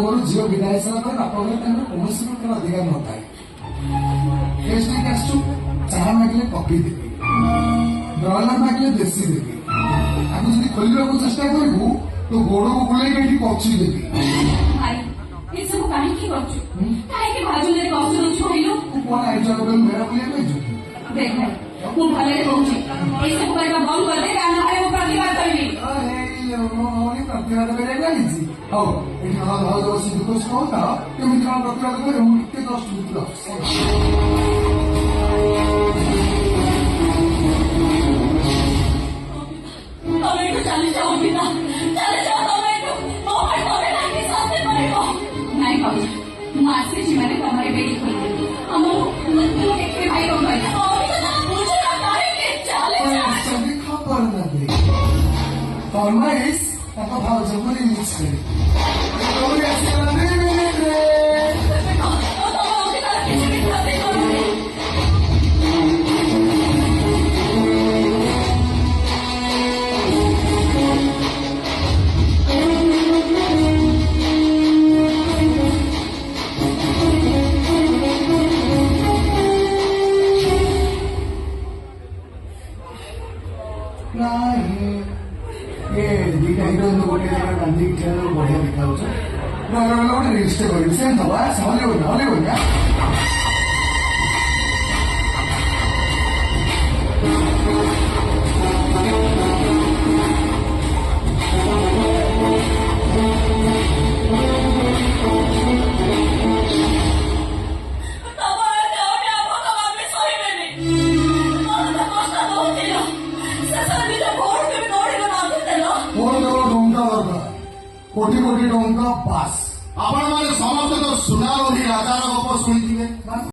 ଘରୁ ଝିଅ ବିଦା ହେଇସାରିଲା ପରେ ବାପ ଘରେ ତାଙ୍କର କୌଣସି ପ୍ରକାର ଅଧିକାର ନଥାଏ। କେସ୍ ନେଇକି ଆସିଛୁ, ଚାହା ମାଗିଲେ କଫି ଦେବି, ବ୍ରଏଲର ମାଗିଲେ ଦେଶୀ ଦେବି। ତାକୁ ଯଦି ଖୋଲିବାକୁ ଚେଷ୍ଟା କରିବୁ ତ ଗୋଡକୁ ବୁଲେଇକି ଏଠି ପଛି ଦେବି। ଭାଇ ଏସବୁ କାହିଁକି କରୁଛୁ? କାହିଁକି ଭାଜୁରେ କଷ୍ଟ ଦଉଛୁ କହିଲୁ? ତୁ କଣ ଆଇଛ ମେଳା ବୁଲିବାକୁ ଆଇଛୁ? ଦେଖ ଭାଇ ମୁଁ ଭଲରେ କହୁଛି, ଏସବୁ କରିବା ବନ୍ଦ କରିଦେ, କାରଣ ଭାଇ ମୁଁ ପ୍ରତିବାଦ କରିବି। ପ୍ରତିବାଦ କରିବାକୁ ଲାଗିଛି। ହଉ ଏଠି ଭାଉଜ ବସି ଦୁଃଖ କହୁଥାଅ, କେମିତି କଣ ପ୍ରତିବାଦ କରିବ? ମୁଁ ଟିକେ ଦଶ ମିନିଟ୍ ତମେ ଏଠୁ ଚାଲିଯାଅ ଅର୍ପିତା, ଚାଲିଯାଅ ତମେ ଏଠୁ। ମୋ ପାଇଁ ତମେ କାହିଁକି ଶାସ୍ତି କରିବ? ନାଇଁ ଭାଉଜ, ମୁଁ ଆସିଛି ମାନେ ତମର ବେଡି ଖୋଲିଦେବି। ଆମକୁ ଦେଖେ ଭାଇ କଣ କହିଲା। ଅର୍ପିତା ବୁଝୁନ କାହିଁକି ଚାଲିଯାଅ। ଖବର ନାହିଁ ଫରମାଇଶ ତାଙ୍କ ଭାଉଜଙ୍କୁ ରିଲିଜ କରି ଦିଟା ହିରୋଇନ ଗୋଟେ ଜାଗାରେ ବାନ୍ଧିକି ଖେଳ ବଢିଆ ଦେଖାଯାଉଛ। ଗୋଟେ ରେଜିଷ୍ଟର କରିବି ସେମିତି ହବା ହଲିଉଡ ହଲିଉଡ କୋଟି କୋଟି ଟଙ୍କା ପାସ୍। ଆପଣମାନେ ସମସ୍ତେ ତ ସୁନା ଓ ରାଜାର ଗପ ଶୁଣିଥିବେ।